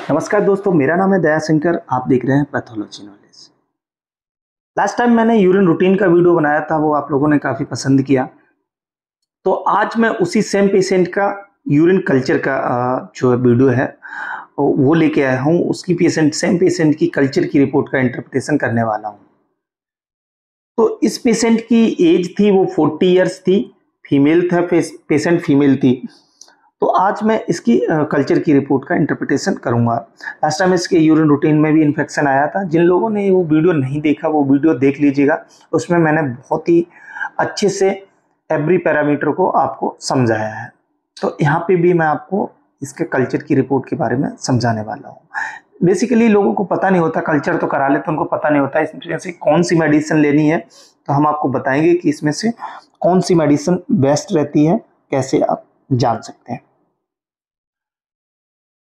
नमस्कार दोस्तों, मेरा नाम है दया शंकर। आप देख रहे हैं पैथोलॉजी नॉलेज। लास्ट टाइम मैंने यूरिन रूटीन का वीडियो बनाया था, वो आप लोगों ने काफ़ी पसंद किया। तो आज मैं उसी सेम पेशेंट का यूरिन कल्चर का जो वीडियो है वो लेके आया हूँ। उसकी सेम पेशेंट की कल्चर की रिपोर्ट का इंटरप्रिटेशन करने वाला हूँ। तो इस पेशेंट की एज थी वो 40 ईयर्स थी, फीमेल था, पेशेंट फीमेल थी। तो आज मैं इसकी कल्चर की रिपोर्ट का इंटरप्रिटेशन करूंगा। लास्ट टाइम इसके यूरिन रूटीन में भी इन्फेक्शन आया था। जिन लोगों ने वो वीडियो नहीं देखा वो वीडियो देख लीजिएगा। उसमें मैंने बहुत ही अच्छे से एवरी पैरामीटर को आपको समझाया है। तो यहाँ पे भी मैं आपको इसके कल्चर की रिपोर्ट के बारे में समझाने वाला हूँ। बेसिकली लोगों को पता नहीं होता, कल्चर तो करा लेते, उनको पता नहीं होता इसमें से कौन सी मेडिसिन लेनी है। तो हम आपको बताएंगे कि इसमें से कौन सी मेडिसिन बेस्ट रहती है, कैसे आप जान सकते हैं।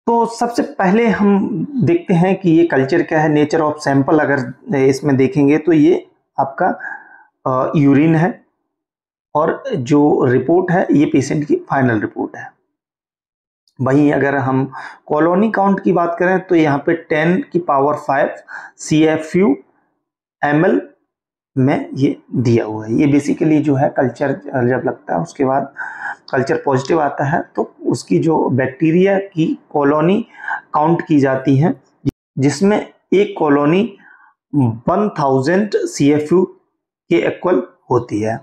तो सबसे पहले हम देखते हैं कि ये कल्चर क्या है। नेचर ऑफ सैंपल अगर इसमें देखेंगे तो ये आपका यूरिन है और जो रिपोर्ट है ये पेशेंट की फाइनल रिपोर्ट है। वहीं अगर हम कॉलोनी काउंट की बात करें तो यहाँ पे 10 की पावर 5 CFU ml में ये दिया हुआ है। ये बेसिकली जो है कल्चर जब लगता है उसके बाद कल्चर पॉजिटिव आता है तो उसकी जो बैक्टीरिया की कॉलोनी काउंट की जाती है, जिसमें एक कॉलोनी 1000 CFU के इक्वल होती है।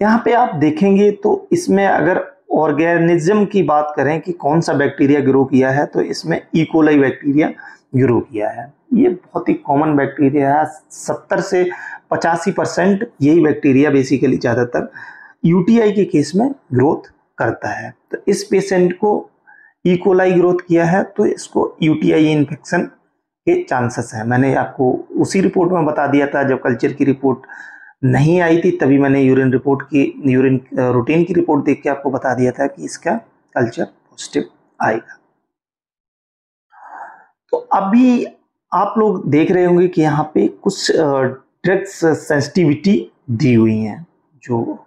यहाँ पे आप देखेंगे तो इसमें अगर ऑर्गेनिज्म की बात करें कि कौन सा बैक्टीरिया ग्रो किया है तो इसमें इकोलाई बैक्टीरिया ग्रो किया है। ये बहुत ही कॉमन बैक्टीरिया है। 70 से 85% यही बैक्टीरिया बेसिकली ज़्यादातर यूटीआई के केस में ग्रोथ करता है। तो इस पेशेंट को इकोलाई ग्रोथ किया है तो इसको यूटीआई इन्फेक्शन के चांसेस हैं। मैंने आपको उसी रिपोर्ट में बता दिया था, जब कल्चर की रिपोर्ट नहीं आई थी तभी मैंने यूरिन रूटीन की रिपोर्ट देख के आपको बता दिया था कि इसका कल्चर पॉजिटिव आएगा। तो अभी आप लोग देख रहे होंगे कि यहाँ पे कुछ ड्रग्स सेंसिटिविटी दी हुई हैं, जो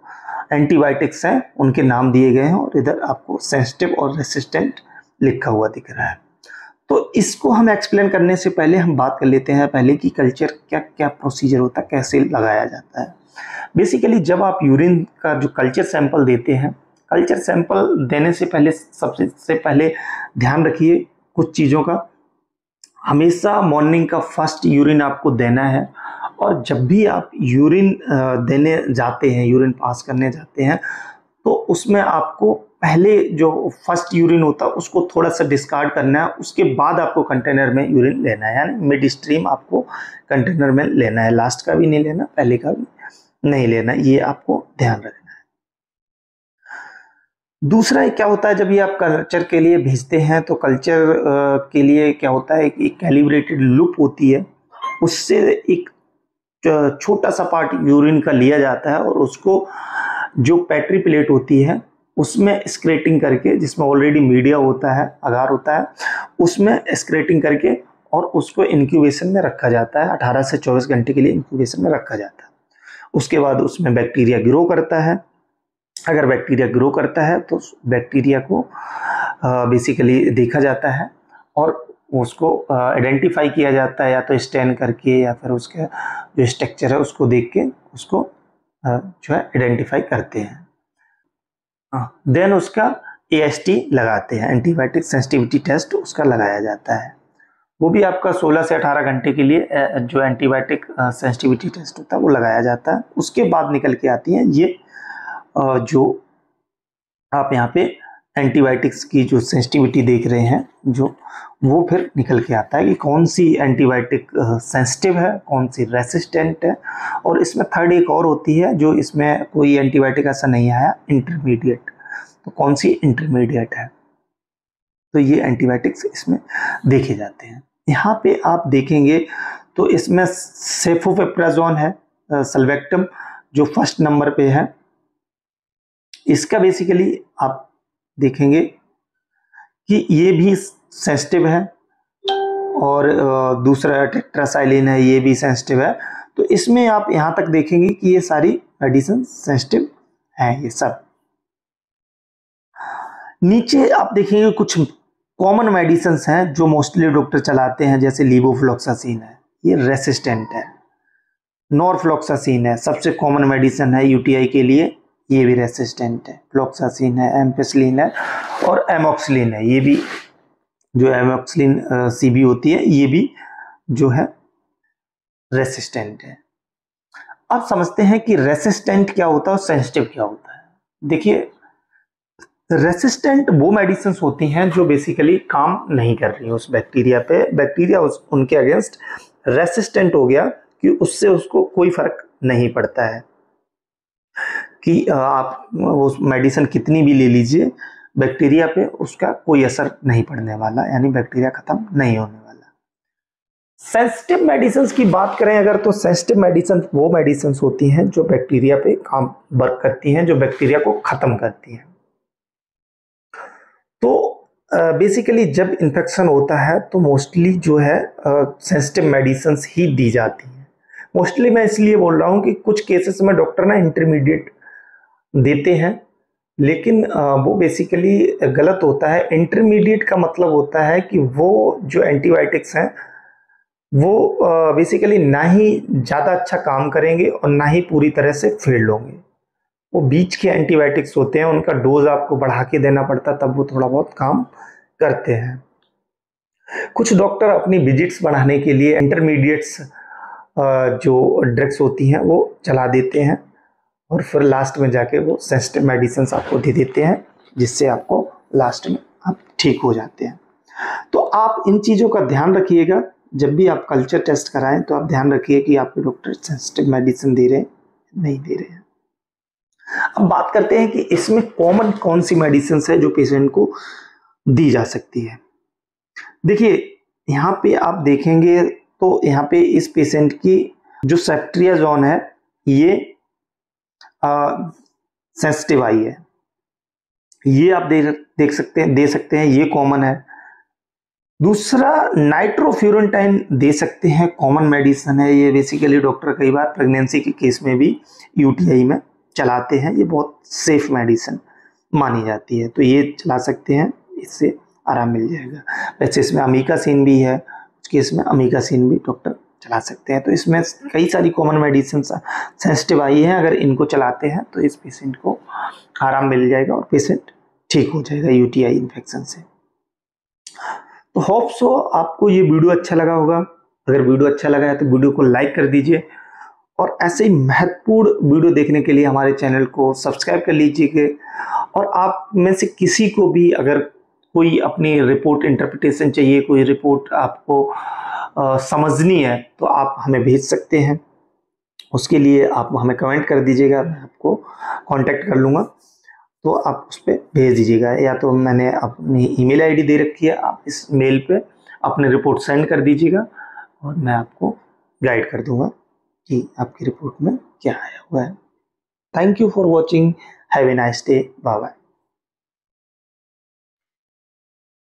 एंटीबायोटिक्स हैं उनके नाम दिए गए हैं और इधर आपको सेंसिटिव और रेसिस्टेंट लिखा हुआ दिख रहा है। तो इसको हम एक्सप्लेन करने से पहले हम बात कर लेते हैं पहले कि कल्चर क्या क्या प्रोसीजर होता है, कैसे लगाया जाता है। बेसिकली जब आप यूरिन का जो कल्चर सैंपल देते हैं, कल्चर सैंपल देने से पहले सबसे पहले ध्यान रखिए कुछ चीज़ों का। हमेशा मॉर्निंग का फर्स्ट यूरिन आपको देना है और जब भी आप यूरिन देने जाते हैं, यूरिन पास करने जाते हैं, तो उसमें आपको पहले जो फर्स्ट यूरिन होता है उसको थोड़ा सा डिस्कार्ड करना है। उसके बाद आपको कंटेनर में यूरिन लेना है, यानी मिड स्ट्रीम आपको कंटेनर में लेना है। लास्ट का भी नहीं लेना, पहले का भी नहीं लेना, ये आपको ध्यान रखना है। दूसरा क्या होता है, जब ये आप कल्चर के लिए भेजते हैं तो कल्चर के लिए क्या होता है कि कैलिब्रेटेड लूप होती है, उससे एक छोटा सा पार्ट यूरिन का लिया जाता है और उसको जो पेट्री प्लेट होती है उसमें स्क्रेटिंग करके, जिसमें ऑलरेडी मीडिया होता है, अगार होता है, उसमें स्क्रेटिंग करके और उसको इंक्यूबेशन में रखा जाता है। 18 से 24 घंटे के लिए इंक्यूबेशन में रखा जाता है। उसके बाद उसमें बैक्टीरिया ग्रो करता है। अगर बैक्टीरिया ग्रो करता है तो बैक्टीरिया को बेसिकली देखा जाता है और उसको आइडेंटिफाई किया जाता है, या तो स्टैन करके या फिर उसके जो स्ट्रक्चर है उसको देख के उसको जो है आइडेंटिफाई करते हैं। देन उसका AST लगाते हैं, एंटीबायोटिक सेंसिटिविटी टेस्ट उसका लगाया जाता है। वो भी आपका 16 से 18 घंटे के लिए जो एंटीबायोटिक सेंसिटिविटी टेस्ट होता है वो लगाया जाता है। उसके बाद निकल के आती है ये जो आप यहाँ पे एंटीबायोटिक्स की जो सेंसिटिविटी देख रहे हैं, जो वो फिर निकल के आता है कि कौन सी एंटीबायोटिक सेंसिटिव है, कौन सी रेसिस्टेंट है। और इसमें थर्ड एक और होती है, जो इसमें कोई एंटीबायोटिक ऐसा नहीं आया, इंटरमीडिएट। तो कौन सी इंटरमीडिएट है, तो ये एंटीबायोटिक्स इसमें देखे जाते हैं। यहाँ पे आप देखेंगे तो इसमें सेफोपेप्राजोन है, सल्वेक्टम जो फर्स्ट नंबर पे है। इसका बेसिकली आप देखेंगे कि ये भी सेंसिटिव है और दूसरा टेट्रासाइलिन है, ये भी सेंसिटिव है। तो इसमें आप यहाँ तक देखेंगे कि ये सारी मेडिसिन सेंसिटिव हैं, ये सब। नीचे आप देखेंगे कुछ कॉमन मेडिसिन हैं जो मोस्टली डॉक्टर चलाते हैं, जैसे लीवोफ्लॉक्सासिन है, ये रेसिस्टेंट है। नॉरफ्लॉक्सासिन है, सबसे कॉमन मेडिसिन है यूटीआई के लिए, ये भी रेसिस्टेंट है। फ्लॉक्सासिन है, एम्पेसिलिन है और एमॉक्सिलिन है, ये भी जो एमॉक्सिलिन सीबी होती है, ये भी जो है रेसिस्टेंट है। अब समझते हैं कि रेसिस्टेंट क्या होता है और सेंसिटिव क्या होता है। देखिए, रेसिस्टेंट वो मेडिसिन होती हैं जो बेसिकली काम नहीं कर रही उस बैक्टीरिया पे, बैक्टीरिया उनके अगेंस्ट रेसिस्टेंट हो गया कि उससे उसको कोई फर्क नहीं पड़ता है कि आप वो मेडिसिन कितनी भी ले लीजिए, बैक्टीरिया पे उसका कोई असर नहीं पड़ने वाला, यानी बैक्टीरिया खत्म नहीं होने वाला। सेंसिटिव मेडिसिन की बात करें अगर, तो सेंसिटिव मेडिसिन वो मेडिसिन होती हैं जो बैक्टीरिया पे काम वर्क करती हैं, जो बैक्टीरिया को खत्म करती हैं। तो बेसिकली जब इन्फेक्शन होता है तो मोस्टली जो है सेंसिटिव मेडिसिन ही दी जाती हैं। मोस्टली मैं इसलिए बोल रहा हूँ कि कुछ केसेस में डॉक्टर ना इंटरमीडिएट देते हैं, लेकिन वो बेसिकली गलत होता है। इंटरमीडिएट का मतलब होता है कि वो जो एंटीबायोटिक्स हैं वो बेसिकली ना ही ज़्यादा अच्छा काम करेंगे और ना ही पूरी तरह से फेल होंगे। वो बीच के एंटीबायोटिक्स होते हैं, उनका डोज आपको बढ़ा के देना पड़ता है, तब वो थोड़ा बहुत काम करते हैं। कुछ डॉक्टर अपनी विजिट्स बढ़ाने के लिए इंटरमीडिएट्स जो ड्रग्स होती हैं वो चला देते हैं और फिर लास्ट में जाके वो सेंसिटिव मेडिसिन आपको दे देते हैं, जिससे आपको लास्ट में आप ठीक हो जाते हैं। तो आप इन चीज़ों का ध्यान रखिएगा। जब भी आप कल्चर टेस्ट कराएं तो आप ध्यान रखिए कि आपके डॉक्टर सेंसिटिव मेडिसिन दे रहे हैं नहीं दे रहे हैं। अब बात करते हैं कि इसमें कॉमन कौन सी मेडिसिन है जो पेशेंट को दी जा सकती है। देखिए, यहाँ पे आप देखेंगे तो यहाँ पे इस पेशेंट की जो सेफ्ट्रियाजोन है ये सेंसिटिव आई है, ये आप देख सकते हैं, दे सकते हैं, ये कॉमन है। दूसरा नाइट्रोफ्यूरेंटाइन दे सकते हैं, कॉमन मेडिसिन है ये। बेसिकली डॉक्टर कई बार प्रेगनेंसी के केस में भी यूटीआई में चलाते हैं, ये बहुत सेफ मेडिसिन मानी जाती है, तो ये चला सकते हैं, इससे आराम मिल जाएगा। वैसे इसमें अमीकासिन भी है, कुछ केस में अमीकासिन भी डॉक्टर चला सकते हैं। तो इसमें कई सारी कॉमन मेडिसिन सेंसिटिव आई हैं, अगर इनको चलाते हैं तो इस पेशेंट को आराम मिल जाएगा और पेशेंट ठीक हो जाएगा यूटीआई इन्फेक्शन से। तो होप सो आपको ये वीडियो अच्छा लगा होगा। अगर वीडियो अच्छा लगा है तो वीडियो को लाइक कर दीजिए और ऐसे ही महत्वपूर्ण वीडियो देखने के लिए हमारे चैनल को सब्सक्राइब कर लीजिए। और आप में से किसी को भी अगर कोई अपनी रिपोर्ट इंटरप्रिटेशन चाहिए, कोई रिपोर्ट आपको समझनी है, तो आप हमें भेज सकते हैं। उसके लिए आप हमें कमेंट कर दीजिएगा, मैं आपको कांटेक्ट कर लूँगा, तो आप उस पर भेज दीजिएगा। या तो मैंने अपनी ईमेल आईडी दे रखी है, आप इस मेल पे अपनी रिपोर्ट सेंड कर दीजिएगा और मैं आपको गाइड कर दूंगा कि आपकी रिपोर्ट में क्या आया हुआ है। Thank you for watching, have a nice day, bye bye.